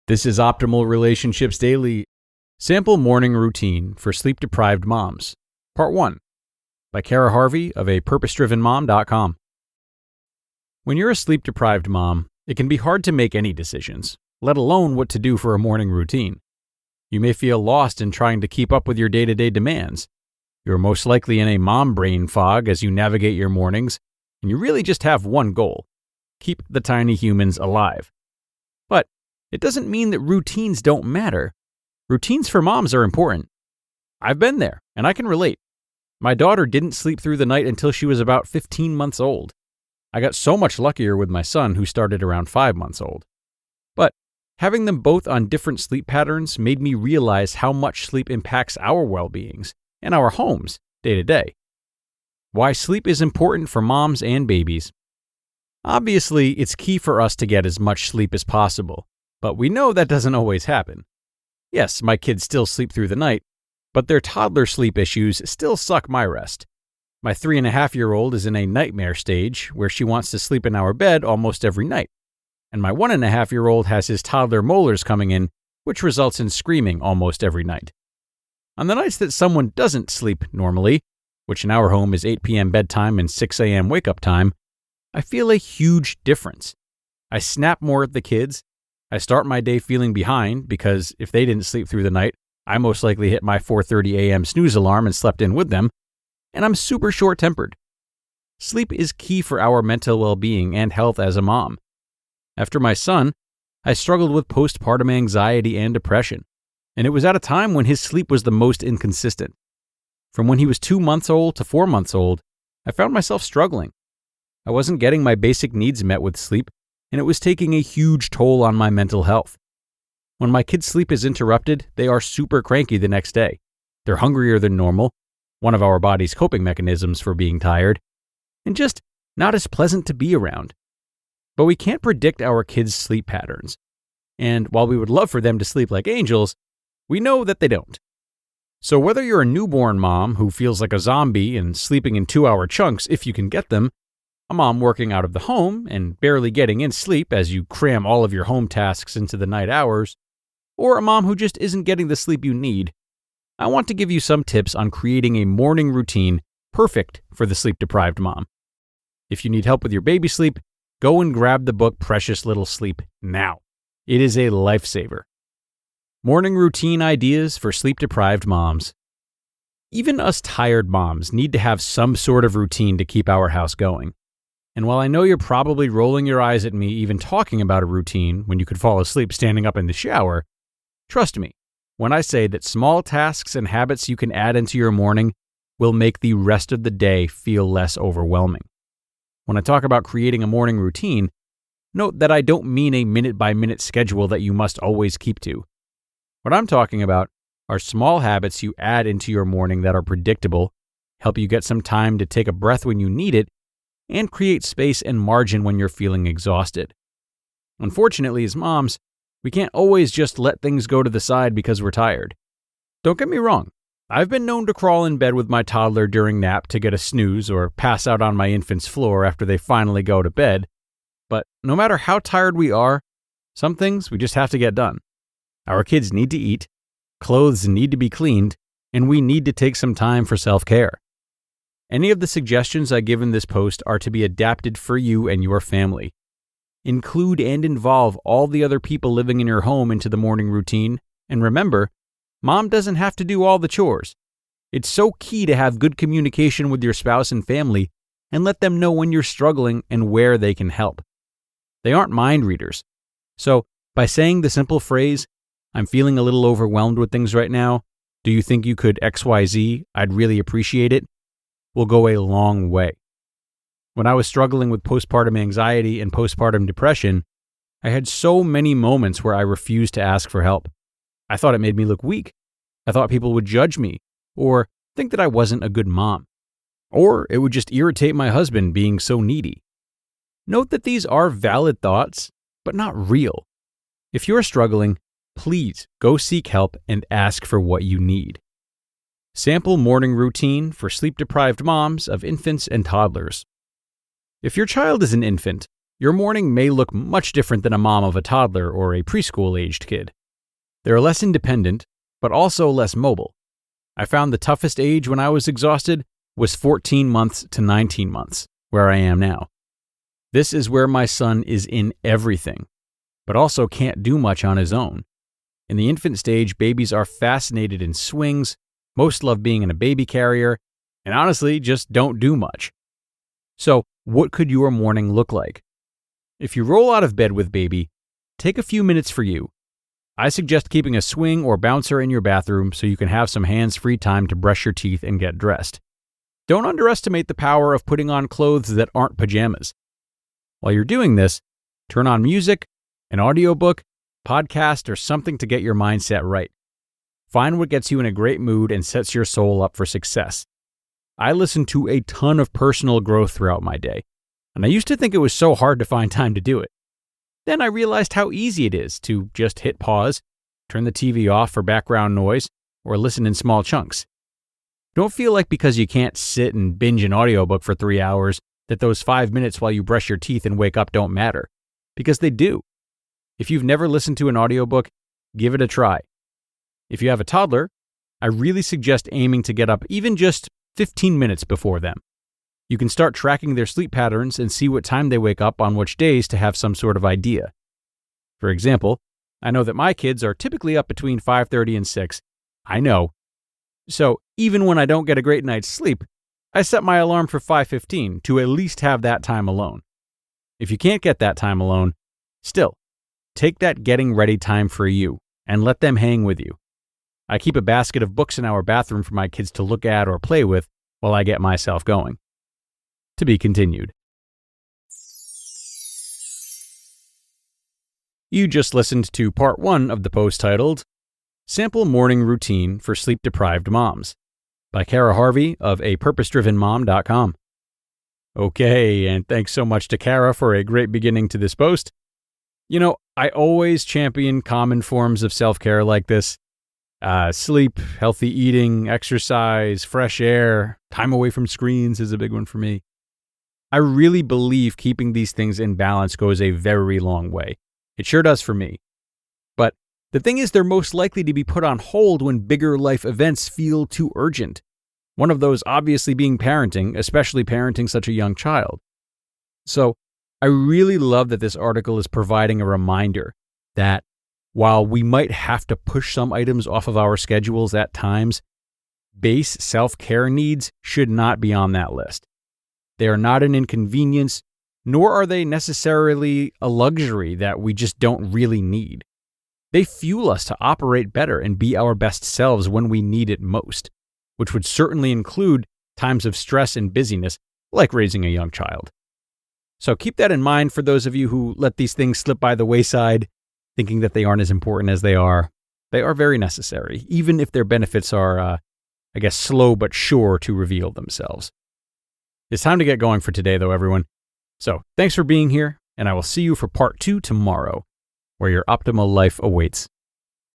This is Optimal Relationships Daily, Sample Morning Routine for Sleep-Deprived Moms, Part 1, by Cara Harvey of apurposedrivenmom.com. When you're a sleep-deprived mom, it can be hard to make any decisions, let alone what to do for a morning routine. You may feel lost in trying to keep up with your day-to-day demands. You're most likely in a mom brain fog as you navigate your mornings, and you really just have one goal: keep the tiny humans alive. But it doesn't mean that routines don't matter. Routines for moms are important. I've been there, and I can relate. My daughter didn't sleep through the night until she was about 15 months old. I got so much luckier with my son, who started around 5 months old. But having them both on different sleep patterns made me realize how much sleep impacts our well-beings and our homes day to day. Why sleep is important for moms and babies. Obviously, it's key for us to get as much sleep as possible, but we know that doesn't always happen. Yes, my kids still sleep through the night, but their toddler sleep issues still suck my rest. My 3.5-year-old is in a nightmare stage where she wants to sleep in our bed almost every night, and my 1.5-year-old has his toddler molars coming in, which results in screaming almost every night. On the nights that someone doesn't sleep normally, which in our home is 8 p.m. bedtime and 6 a.m. wake-up time, I feel a huge difference. I snap more at the kids. I start my day feeling behind because if they didn't sleep through the night, I most likely hit my 4:30 a.m. snooze alarm and slept in with them, and I'm super short-tempered. Sleep is key for our mental well-being and health as a mom. After my son, I struggled with postpartum anxiety and depression, and it was at a time when his sleep was the most inconsistent. From when he was 2 months old to 4 months old, I found myself struggling. I wasn't getting my basic needs met with sleep, and it was taking a huge toll on my mental health. When my kids' sleep is interrupted, they are super cranky the next day. They're hungrier than normal, one of our body's coping mechanisms for being tired, and just not as pleasant to be around. But we can't predict our kids' sleep patterns, and while we would love for them to sleep like angels, we know that they don't. So whether you're a newborn mom who feels like a zombie and sleeping in 2-hour chunks if you can get them, a mom working out of the home and barely getting in sleep as you cram all of your home tasks into the night hours, or a mom who just isn't getting the sleep you need, I want to give you some tips on creating a morning routine perfect for the sleep-deprived mom. If you need help with your baby sleep, go and grab the book Precious Little Sleep now. It is a lifesaver. Morning routine ideas for sleep-deprived moms. Even us tired moms need to have some sort of routine to keep our house going. And while I know you're probably rolling your eyes at me even talking about a routine when you could fall asleep standing up in the shower, trust me when I say that small tasks and habits you can add into your morning will make the rest of the day feel less overwhelming. When I talk about creating a morning routine, note that I don't mean a minute-by-minute schedule that you must always keep to. What I'm talking about are small habits you add into your morning that are predictable, help you get some time to take a breath when you need it, and create space and margin when you're feeling exhausted. Unfortunately, as moms, we can't always just let things go to the side because we're tired. Don't get me wrong, I've been known to crawl in bed with my toddler during nap to get a snooze or pass out on my infant's floor after they finally go to bed, but no matter how tired we are, some things we just have to get done. Our kids need to eat, clothes need to be cleaned, and we need to take some time for self-care. Any of the suggestions I give in this post are to be adapted for you and your family. Include and involve all the other people living in your home into the morning routine, and remember, mom doesn't have to do all the chores. It's so key to have good communication with your spouse and family and let them know when you're struggling and where they can help. They aren't mind readers. So, by saying the simple phrase, "I'm feeling a little overwhelmed with things right now. Do you think you could XYZ? I'd really appreciate it," will go a long way. When I was struggling with postpartum anxiety and postpartum depression, I had so many moments where I refused to ask for help. I thought it made me look weak. I thought people would judge me or think that I wasn't a good mom. Or it would just irritate my husband being so needy. Note that these are valid thoughts, but not real. If you're struggling, please go seek help and ask for what you need. Sample morning routine for sleep-deprived moms of infants and toddlers. If your child is an infant, your morning may look much different than a mom of a toddler or a preschool-aged kid. They're less independent, but also less mobile. I found the toughest age when I was exhausted was 14 months to 19 months, where I am now. This is where my son is in everything, but also can't do much on his own. In the infant stage, babies are fascinated in swings, most love being in a baby carrier, and honestly, just don't do much. So, what could your morning look like? If you roll out of bed with baby, take a few minutes for you. I suggest keeping a swing or bouncer in your bathroom so you can have some hands-free time to brush your teeth and get dressed. Don't underestimate the power of putting on clothes that aren't pajamas. While you're doing this, turn on music, an audiobook, podcast, or something to get your mindset right. Find what gets you in a great mood and sets your soul up for success. I listen to a ton of personal growth throughout my day, and I used to think it was so hard to find time to do it. Then I realized how easy it is to just hit pause, turn the TV off for background noise, or listen in small chunks. Don't feel like because you can't sit and binge an audiobook for 3 hours that those 5 minutes while you brush your teeth and wake up don't matter, because they do. If you've never listened to an audiobook, give it a try. If you have a toddler, I really suggest aiming to get up even just 15 minutes before them. You can start tracking their sleep patterns and see what time they wake up on which days to have some sort of idea. For example, I know that my kids are typically up between 5:30 and 6. I know. So even when I don't get a great night's sleep, I set my alarm for 5:15 to at least have that time alone. If you can't get that time alone, still, take that getting ready time for you and let them hang with you. I keep a basket of books in our bathroom for my kids to look at or play with while I get myself going. To be continued. You just listened to part 1 of the post titled Sample Morning Routine for Sleep-Deprived Moms by Cara Harvey of apurposedrivenmom.com. Okay, and thanks so much to Cara for a great beginning to this post. You know, I always champion common forms of self-care like this. Sleep, healthy eating, exercise, fresh air, time away from screens is a big one for me. I really believe keeping these things in balance goes a very long way. It sure does for me. But the thing is, they're most likely to be put on hold when bigger life events feel too urgent. One of those obviously being parenting, especially parenting such a young child. So I really love that this article is providing a reminder that while we might have to push some items off of our schedules at times, base self-care needs should not be on that list. They are not an inconvenience, nor are they necessarily a luxury that we just don't really need. They fuel us to operate better and be our best selves when we need it most, which would certainly include times of stress and busyness, like raising a young child. So keep that in mind for those of you who let these things slip by the wayside, thinking that they aren't as important as they are. They are very necessary, even if their benefits are, slow but sure to reveal themselves. It's time to get going for today, though, everyone. So thanks for being here, and I will see you for part 2 tomorrow, where your optimal life awaits.